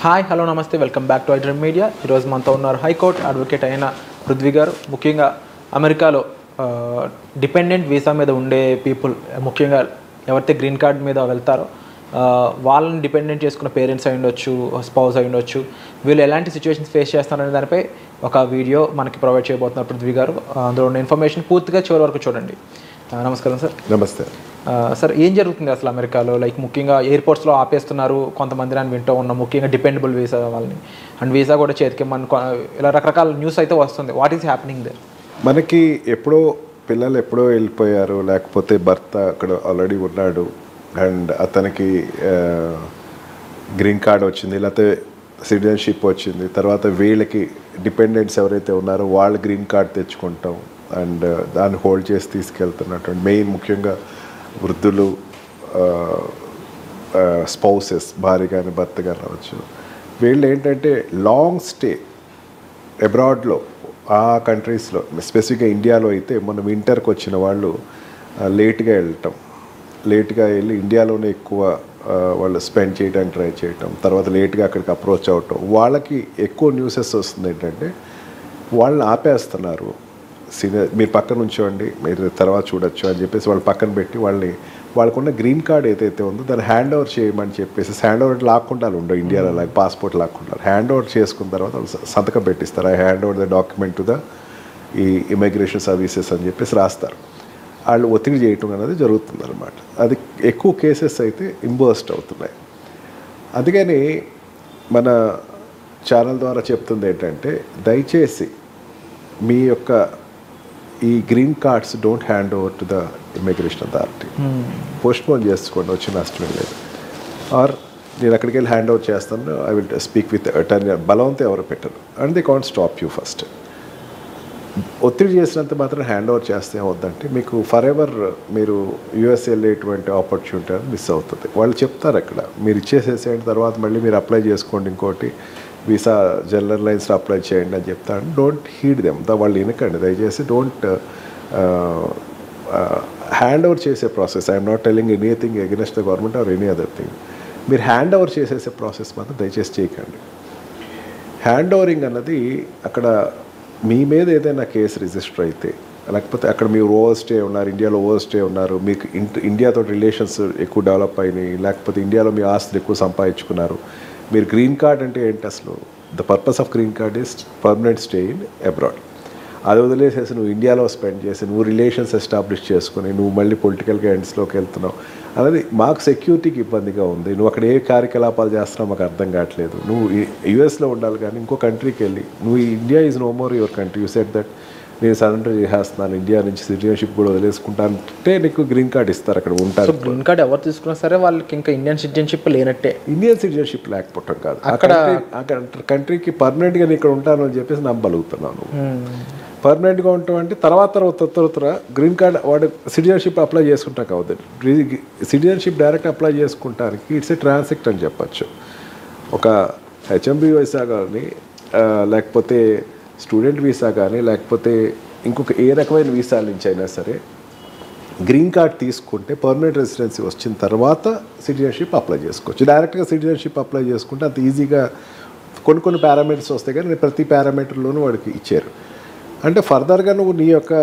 Hi hello నమస్తే welcome back to iDream media. ఈరోజు మనతో ఉన్నారు హైకోర్టు అడ్వకేట్ అయిన పృథ్వీ గారు. ముఖ్యంగా అమెరికాలో డిపెండెంట్ వీసా మీద ఉండే పీపుల్, ముఖ్యంగా ఎవరైతే గ్రీన్ కార్డ్ మీద వెళ్తారో వాళ్ళని డిపెండెంట్ చేసుకున్న పేరెంట్స్ అయి ఉండొచ్చు, స్పౌస్ అయి ఉండొచ్చు, వీళ్ళు ఎలాంటి సిచ్యువేషన్స్ ఫేస్ చేస్తారనే దానిపై ఒక వీడియో మనకి ప్రొవైడ్ చేయబోతున్నారు పృథ్వీ గారు. అందులో ఉన్న ఇన్ఫర్మేషన్ పూర్తిగా చివరి వరకు చూడండి. నమస్కారం సార్. నమస్తే సార్, ఏం జరుగుతుంది అసలు అమెరికాలో? లైక్ ముఖ్యంగా ఎయిర్పోర్ట్స్లో ఆపేస్తున్నారు కొంతమంది అని వింటూ ఉన్నాం, ముఖ్యంగా డిపెండబుల్ వీసా వాళ్ళని, అండ్ వీసా కూడా చేతికి ఇలా రకరకాల న్యూస్ అయితే వస్తుంది. What is happening there? మనకి పిల్లలు ఎప్పుడో వెళ్ళిపోయారు, లేకపోతే భర్త అక్కడ ఆల్రెడీ ఉన్నాడు అండ్ అతనికి గ్రీన్ కార్డ్ వచ్చింది, లేకపోతే సిటిజన్షిప్ వచ్చింది, తర్వాత వీళ్ళకి డిపెండెంట్స్ ఎవరైతే ఉన్నారో వాళ్ళు గ్రీన్ కార్డ్ తెచ్చుకుంటాం అండ్ దాన్ని హోల్డ్ చేసి తీసుకెళ్తున్నటువంటి మెయిన్ ముఖ్యంగా వృద్ధులు, స్పౌసెస్, భార్య కానీ భర్త కానీ అవ్వచ్చు. వీళ్ళు ఏంటంటే లాంగ్ స్టే అబ్రాడ్లో ఆ కంట్రీస్లో, స్పెసిఫిక్గా ఇండియాలో అయితే మొన్న వింటర్కి వచ్చిన వాళ్ళు లేట్గా వెళ్ళి ఇండియాలోనే ఎక్కువ వాళ్ళు స్పెండ్ చేయడానికి ట్రై చేయటం, తర్వాత లేట్గా అక్కడికి అప్రోచ్ అవటం, వాళ్ళకి ఎక్కువ న్యూసెస్ వస్తుంది ఏంటంటే వాళ్ళని ఆపేస్తున్నారు. మీరు పక్కన ఉంచోండి, మీరు తర్వాత చూడొచ్చు అని చెప్పేసి వాళ్ళు పక్కన పెట్టి వాళ్ళకున్న గ్రీన్ కార్డ్ ఏదైతే ఉందో దాన్ని హ్యాండ్ ఓవర్ చేయమని చెప్పేసి, హ్యాండ్ ఓవర్ లాక్కుండా ఉండవు ఇండియాలో లాగా పాస్పోర్ట్ లాక్కుంటారు. హ్యాండ్ ఓవర్ చేసుకున్న తర్వాత వాళ్ళు సంతకం పెట్టిస్తారు. I hand over the document to the ఈ ఇమిగ్రేషన్ సర్వీసెస్ అని చెప్పేసి రాస్తారు. వాళ్ళు ఒత్తిడి చేయటం అనేది జరుగుతుంది అనమాట. అది ఎక్కువ కేసెస్ అయితే ఇంబర్స్ట్ అవుతున్నాయి. అందుకని మన ఛానల్ ద్వారా చెప్తుంది ఏంటంటే, దయచేసి మీ యొక్క ఈ green cards don't hand over to the immigration authority. Postpone చేసుకోండి, వచ్చి నష్టం లేదు. ఆర్ నేను అక్కడికి వెళ్ళి హ్యాండ్ ఓవర్ చేస్తాను, I will speak with attorney. బలవంతో ఎవరు పెట్టరు and they can't stop you. First ఒత్తిడి చేసినంత మాత్రం హ్యాండ్ ఓవర్ చేస్తే ఏమవుతుందంటే మీకు ఫర్ ఎవర్ మీరు యూఎస్ వెళ్ళేటువంటి ఆపర్చునిటీ అనేది మిస్ అవుతుంది. వాళ్ళు చెప్తారు అక్కడ, మీరు ఇచ్చేసేసేయండి, తర్వాత మళ్ళీ మీరు అప్లై చేసుకోండి, ఇంకోటి వీసా జనరల్ లైన్స్లో అప్లై చేయండి అని చెప్తాను. Don't heed them. వాళ్ళు వినకండి దయచేసి. డోంట్ హ్యాండ్ ఓవర్ చేసే process, I'm not telling anything against the government or any other thing. మీరు హ్యాండ్ ఓవర్ చేసేసే ప్రాసెస్ మాత్రం దయచేసి చేయకండి. హ్యాండ్ ఓవరింగ్ అన్నది అక్కడ మీ మీద ఏదైనా కేసు రిజిస్టర్ అయితే, లేకపోతే అక్కడ మీరు ఓవర్ స్టే ఉన్నారు, ఇండియాలో ఓవర్ స్టే ఉన్నారు, మీకు ఇండియాతో రిలేషన్స్ ఎక్కువ డెవలప్ అయినాయి, లేకపోతే ఇండియాలో మీ ఆస్తులు ఎక్కువ సంపాదించుకున్నారు, మీరు గ్రీన్ కార్డ్ అంటే ఏంటి అసలు? The purpose of green card is permanent stay in abroad. అది వదిలేసేసి నువ్వు ఇండియాలో స్పెండ్ చేసి నువ్వు రిలేషన్స్ ఎస్టాబ్లిష్ చేసుకుని నువ్వు మళ్ళీ పొలిటికల్గా ఎండ్స్లోకి వెళ్తున్నావు అనేది మాకు సెక్యూరిటీకి ఇబ్బందిగా ఉంది. నువ్వు అక్కడ ఏ కార్యకలాపాలు చేస్తున్నావు మాకు అర్థం కావట్లేదు. నువ్వు యూఎస్లో ఉండాలి కానీ ఇంకో కంట్రీకి వెళ్ళి నువ్వు India is no more your country, you said that నేను సరెండర్ చేసేస్తున్నాను, ఇండియా నుంచి సిటిజన్షిప్ కూడా వదిలేసుకుంటాను అంటే నీకు గ్రీన్ కార్డ్ ఇస్తారు. అక్కడ ఉంటారు. గ్రీన్ కార్డ్ ఎవరు తీసుకున్నా సరే వాళ్ళకి ఇంకా ఇండియన్ సిటిజన్షిప్ లేనట్టే. ఇండియన్ సిటిజన్షిప్ లేకపోవటం కాదు, అక్కడ కంట్రీకి పర్మనెంట్గా నేను ఇక్కడ ఉంటాను అని చెప్పేసి నమ్మగలుగుతున్నాను. పర్మనెంట్గా ఉంటాం అంటే తర్వాత గ్రీన్ కార్డ్ వాడు సిటిజన్షిప్ అప్లై చేసుకుంటాక అవుతుంది. సిటిజన్షిప్ డైరెక్ట్ అప్లై చేసుకుంటానికి ఇట్స్ ఏ ట్రాన్సాక్ట్ అని చెప్పచ్చు. ఒక హెచ్ఎంబీ వీసా కానీ, లేకపోతే స్టూడెంట్ వీసా కానీ, లేకపోతే ఇంకొక ఏ రకమైన వీసాల నుంచి అయినా సరే గ్రీన్ కార్డ్ తీసుకుంటే పర్మనెంట్ రెసిడెన్సీ వచ్చిన తర్వాత సిటిజన్షిప్ అప్లై చేసుకోవచ్చు. డైరెక్ట్గా సిటిజన్షిప్ అప్లై చేసుకుంటే అంత ఈజీగా కొన్ని పారామీటర్స్ వస్తాయి కానీ ప్రతి పారామీటర్లోనూ వాడికి ఇచ్చారు. అంటే ఫర్దర్గా నువ్వు నీ యొక్క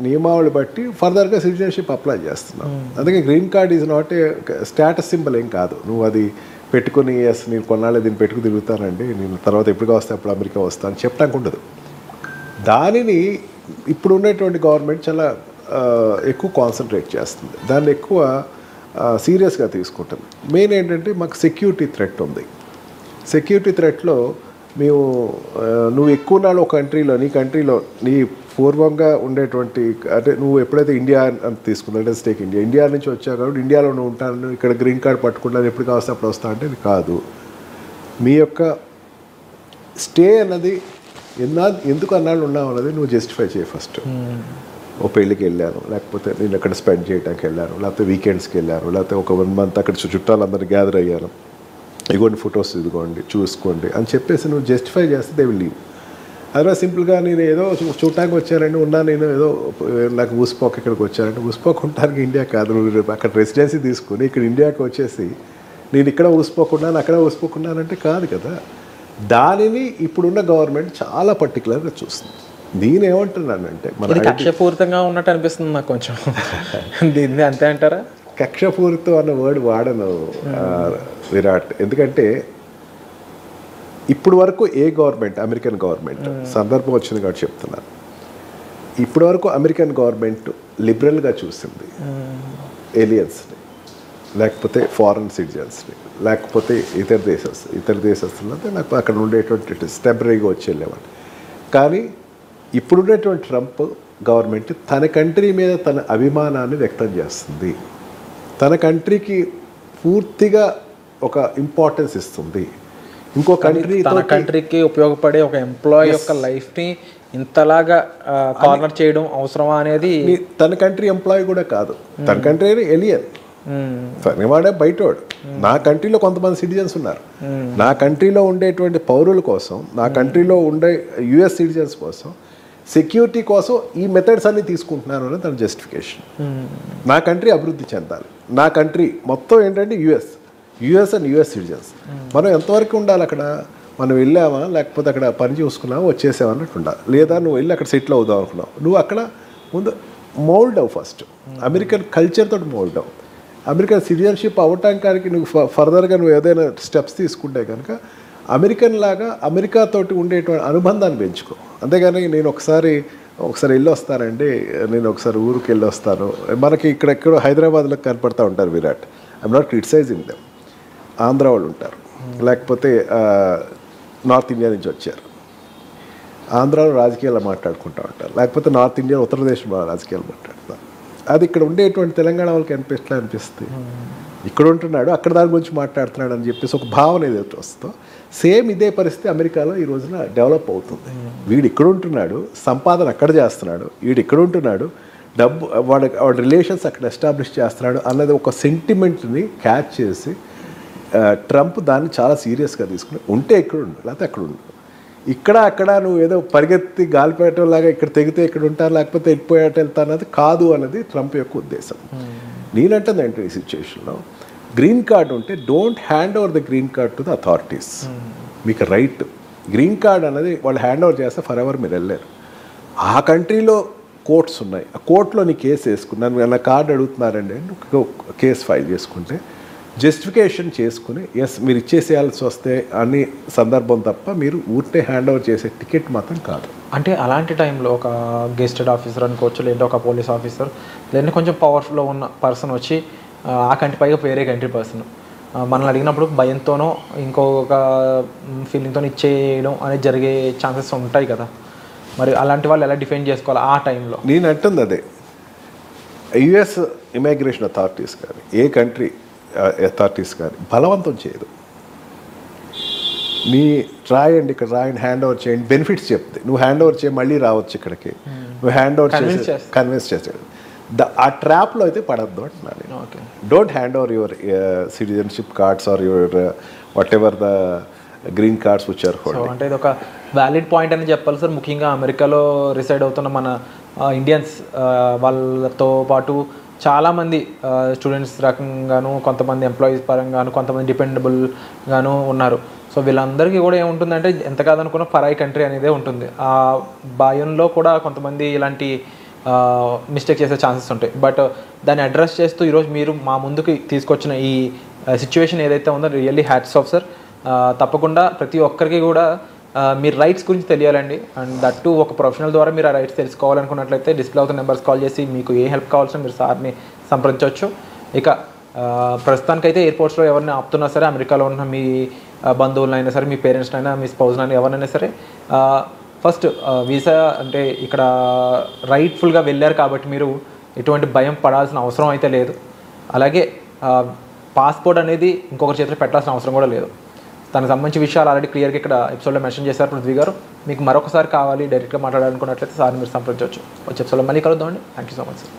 నియమావళి బట్టి ఫర్దర్గా సిటిజన్షిప్ అప్లై చేస్తున్నావు. అందుకే green card is not a status symbol ఏం కాదు. నువ్వు అది పెట్టుకుని ఎస్ నేను కొన్నాళ్ళు దీన్ని పెట్టుకుని తిరుగుతానండి, నేను తర్వాత ఎప్పుడుగా వస్తే అప్పుడు అమెరికా వస్తాను చెప్పడానికి ఉండదు. దానిని ఇప్పుడు ఉన్నటువంటి గవర్నమెంట్ చాలా ఎక్కువ కాన్సన్ట్రేట్ చేస్తుంది, దాన్ని ఎక్కువ సీరియస్గా తీసుకుంటుంది. మెయిన్ ఏంటంటే మాకు సెక్యూరిటీ థ్రెట్ ఉంది. సెక్యూరిటీ థ్రెట్లో నువ్వు ఎక్కువ నాళ్ళు ఒక కంట్రీలో నీ పూర్వంగా ఉండేటువంటి, అంటే నువ్వు ఎప్పుడైతే ఇండియా అని తీసుకున్నావు, అంటే స్టేక్ ఇండియా నుంచి వచ్చావు కాబట్టి ఇండియాలో నువ్వు ఉంటాను, ఇక్కడ గ్రీన్ కార్డ్ పట్టుకుంటాను, ఎప్పుడు కావస్తే అప్పుడు వస్తా అంటే ఇది కాదు. మీ యొక్క స్టే అన్నది ఎందుకు అన్నాళ్ళు ఉన్నావు అన్నది నువ్వు జస్టిఫై చేయి ఫస్ట్. ఓ పెళ్ళికి వెళ్ళాను, లేకపోతే నేను అక్కడ స్పెండ్ చేయడానికి వెళ్ళాను, లేకపోతే వీకెండ్స్కి వెళ్ళాను, లేకపోతే ఒక 1 month అక్కడ చుట్టాలందరూ గ్యాదర్ అయ్యాను, ఇగోండి ఫొటోస్ ఇదిగోండి చూసుకోండి అని చెప్పేసి నువ్వు జస్టిఫై చేస్తే దే విల్ లీవ్. అదే సింపుల్గా నేను ఏదో చూడటానికి వచ్చానండి ఉన్నా, నేను ఏదో నాకు ఊసిపోక ఇక్కడికి వచ్చానంటే ఊసిపోక ఉండడానికి ఇండియా కాదు. నువ్వు అక్కడ రెసిడెన్సీ తీసుకుని ఇక్కడ ఇండియాకి వచ్చేసి నేను ఇక్కడ ఊసిపోకున్నాను అక్కడ ఊసిపోకున్నాను అంటే కాదు కదా. దానిని ఇప్పుడున్న గవర్నమెంట్ చాలా పర్టికులర్గా చూస్తుంది. నేనేమంటున్నానంటే ఇది కక్షపూరితంగా ఉన్నట్టు అనిపిస్తుంది నాకు కొంచెం. దీన్ని అంతే అంటారా? కక్షపూరితం అన్న వర్డ్ వాడను విరాట్. ఎందుకంటే ఇప్పుడు వరకు ఏ గవర్నమెంట్, అమెరికన్ గవర్నమెంట్, సందర్భం వచ్చింది కాబట్టి చెప్తున్నాను, ఇప్పటి వరకు అమెరికన్ గవర్నమెంట్ లిబరల్గా చూసింది ఏలియన్స్ని, లేకపోతే ఫారెన్ సిటిజన్స్ని, లేకపోతే ఇతర దేశస్తులు అంటే నాకు అక్కడ ఉండేటువంటి టెంపరీగా వచ్చి వెళ్ళేవాళ్ళు. కానీ ఇప్పుడున్నటువంటి ట్రంప్ గవర్నమెంట్ తన కంట్రీ మీద తన అభిమానాన్ని వ్యక్తం చేస్తుంది. తన కంట్రీకి పూర్తిగా ఒక ఇంపార్టెన్స్ ఇస్తుంది. ఇంకో కంట్రీకి ఉపయోగపడే ఒక ఎంప్లాయీ యొక్క లైఫ్ని ఇంతలాగా కార్నర్ చేయడం అవసరమా అనేది. తన కంట్రీ ఎంప్లాయీ కూడా కాదు, తన కంట్రీ ఎలియన్, వాడే బయటవాడు. నా కంట్రీలో కొంతమంది సిటిజన్స్ ఉన్నారు, నా కంట్రీలో ఉండేటువంటి పౌరుల కోసం, నా కంట్రీలో ఉండే యుఎస్ సిటిజన్స్ కోసం, సెక్యూరిటీ కోసం ఈ మెథడ్స్ అన్ని తీసుకుంటున్నాను అని తన జస్టిఫికేషన్. నా కంట్రీ అభివృద్ధి చెందాలి, నా కంట్రీ మొత్తం ఏంటంటే యుఎస్ అండ్ యుఎస్ సిటిజన్స్. మనం ఎంతవరకు ఉండాలి అక్కడ? మనం వెళ్ళామా, లేకపోతే అక్కడ పని చూసుకున్నావా, వచ్చేసావా అన్నట్టు ఉండాలి. లేదా నువ్వు వెళ్ళి అక్కడ సెటిల్ అవుదాం అనుకున్నావు, నువ్వు అక్కడ ముందు మోల్డ్ అవ్వు. ఫస్ట్ అమెరికన్ కల్చర్ తోటి మోల్డ్ అవ్వు. అమెరికన్ సిటిజన్షిప్ అవ్వటానికి నువ్వు ఫర్దర్గా నువ్వు ఏదైనా స్టెప్స్ తీసుకుంటే కనుక అమెరికన్ లాగా అమెరికాతోటి ఉండేటువంటి అనుబంధాన్ని పెంచుకో. అంతేగాని నేను ఒకసారి వెళ్ళి వస్తానండి, నేను ఒకసారి ఊరికి వెళ్ళి వస్తాను. మనకి ఇక్కడెక్కడో హైదరాబాద్లో కనపడతా ఉంటారు Virat. I'm not criticizing them. Andhra వాళ్ళు ఉంటారు, లేకపోతే నార్త్ ఇండియా నుంచి వచ్చారు, ఆంధ్రాలో రాజకీయాలు మాట్లాడుకుంటూ ఉంటారు, లేకపోతే నార్త్ ఇండియా ఉత్తరప్రదేశ్లో రాజకీయాలు మాట్లాడతారు. అది ఇక్కడ ఉండేటువంటి తెలంగాణ వాళ్ళకి ఎట్లా అనిపిస్తుంది, ఇక్కడ ఉంటున్నాడు అక్కడ దాని గురించి మాట్లాడుతున్నాడు అని చెప్పేసి ఒక భావన ఏదైతే వస్తుందో, సేమ్ ఇదే పరిస్థితి అమెరికాలో ఈ రోజున డెవలప్ అవుతుంది. వీడు ఇక్కడ ఉంటున్నాడు, సంపాదన అక్కడ చేస్తున్నాడు, వీడు ఇక్కడ ఉంటున్నాడు, డబ్బు వాడి రిలేషన్స్ అక్కడ ఎస్టాబ్లిష్ చేస్తున్నాడు అన్నది ఒక సెంటిమెంట్ని క్యాచ్ చేసి ట్రంప్ దాన్ని చాలా సీరియస్గా తీసుకుని ఉంటే ఇక్కడ ఉండు, లేకపోతే అక్కడ ఉండు. ఇక్కడ అక్కడ నువ్వు ఏదో పరిగెత్తి గాలిపేటలాగా ఇక్కడ తెగితే ఇక్కడ ఉంటారు, లేకపోతే వెళ్ళిపోయేట వెళ్తా అన్నది కాదు అన్నది ట్రంప్ యొక్క ఉద్దేశం. నేనంటుంది అంటే ఈ సిచ్యువేషన్లో గ్రీన్ కార్డ్ ఉంటే don't hand over the green card to the authorities. మీకు రైట్, గ్రీన్ కార్డ్ అనేది వాళ్ళు హ్యాండ్ ఓవర్ చేస్తే ఫర్ ఎవర్ మీరు వెళ్ళారు. ఆ కంట్రీలో కోర్ట్స్ ఉన్నాయి, ఆ కోర్టులో నీ కేసు వేసుకున్నాను, నా కార్డు అడుగుతున్నారండి అని కేసు ఫైల్ చేసుకుంటే జస్టిఫికేషన్ చేసుకుని ఎస్ మీరు ఇచ్చేసేయాల్సి వస్తే అన్ని సందర్భం తప్ప మీరు ఊరికే హ్యాండ్ ఓవర్ చేసే టికెట్ మాత్రం కాదు. అంటే అలాంటి టైంలో ఒక గెస్టెడ్ ఆఫీసర్ అనుకోవచ్చు, లేదా ఒక పోలీస్ ఆఫీసర్, లేదా కొంచెం పవర్ఫుల్లో ఉన్న పర్సన్ వచ్చి ఆ కంట్రీ పైగా వేరే కంట్రీ పర్సన్ మనల్ని అడిగినప్పుడు భయంతోనో ఇంకొక ఫీలింగ్తో ఇచ్చేయడం అనేది జరిగే ఛాన్సెస్ ఉంటాయి కదా. మరి అలాంటి వాళ్ళు ఎలా డిఫైన్ చేసుకోవాలి ఆ టైంలో? నేను అంటుంది అదే, యుఎస్ ఇమిగ్రేషన్ అథారిటీస్ కానీ ఏ కంట్రీ అథారిటీస్ కానీ బలవంతం చేయదు. నీ రాయండి, ఇక్కడ రాయండి, హ్యాండ్ ఓవర్ చేయండి, బెనిఫిట్స్ చెప్తే నువ్వు హ్యాండ్ ఓవర్ చేయి, మళ్ళీ రావచ్చు ఇక్కడికి, నువ్వు హ్యాండ్ ఓవర్ చేసి కన్విన్స్ చేసేది. ఆ ట్రాప్లో అయితే పడద్దు అంటున్నాను. Don't hand over your citizenship cards or your whatever the green cards which are holding. అంటే ఇది ఒక వ్యాలిడ్ పాయింట్ అని చెప్పాలి సార్. ముఖ్యంగా అమెరికాలో రిసైడ్ అవుతున్న మన ఇండియన్స్ వాళ్ళతో పాటు చాలామంది స్టూడెంట్స్ రకంగాను, కొంతమంది ఎంప్లాయీస్ పరంగాను, కొంతమంది డిపెండబుల్గాను ఉన్నారు. సో వీళ్ళందరికీ కూడా ఏముంటుందంటే ఎంత కాదనుకున్న పరాయి కంట్రీ అనేదే ఉంటుంది. ఆ భయంలో కూడా కొంతమంది ఇలాంటి మిస్టేక్ చేసే ఛాన్సెస్ ఉంటాయి. బట్ దాన్ని అడ్రస్ చేస్తూ ఈరోజు మీరు మా ముందుకు తీసుకొచ్చిన ఈ సిచ్యువేషన్ ఏదైతే ఉందో రియల్లీ హ్యాట్స్ ఆఫ్ సార్. తప్పకుండా ప్రతి ఒక్కరికి కూడా మీ రైట్స్ గురించి తెలియాలండి. అండ్ దట్టు ఒక ప్రొఫెషనల్ ద్వారా మీరు ఆ రైట్స్ తెలుసుకోవాలనుకున్నట్లయితే డిస్ప్లే అవుతున్న నెంబర్స్ కాల్ చేసి మీకు ఏ హెల్ప్ కావాల్సిన మీరు సార్ని సంప్రదించవచ్చు. ఇక ప్రస్తుతానికైతే ఎయిర్పోర్ట్స్లో ఎవరిని ఆపుతున్నా సరే, అమెరికాలో ఉన్న మీ బంధువులైనా సరే, మీ పేరెంట్స్నైనా, మీ స్పౌజ్నైనా, ఎవరైనా సరే ఫస్ట్ వీసా అంటే ఇక్కడ రైట్ఫుల్గా వెళ్ళారు కాబట్టి మీరు ఎటువంటి భయం పడాల్సిన అవసరం అయితే లేదు. అలాగే పాస్పోర్ట్ అనేది ఇంకొకరి చేతిలో పెట్టాల్సిన అవసరం కూడా లేదు. దానికి సంబంధించిన విషయాలు ఆల్రెడీ క్లియర్గా ఇక్కడ ఎపిసోడ్లో మెన్షన్ చేశారు పృథ్వీ గారు. మీకు మరొకసారి కావాలి డైరెక్ట్గా మాట్లాడాలనుకున్నట్లయితే సార్ మీరు సంప్రదించవచ్చు. వచ్చే ఎపిసోడ్లో మళ్ళీ కలుద్దామండి. Thank you so much sir.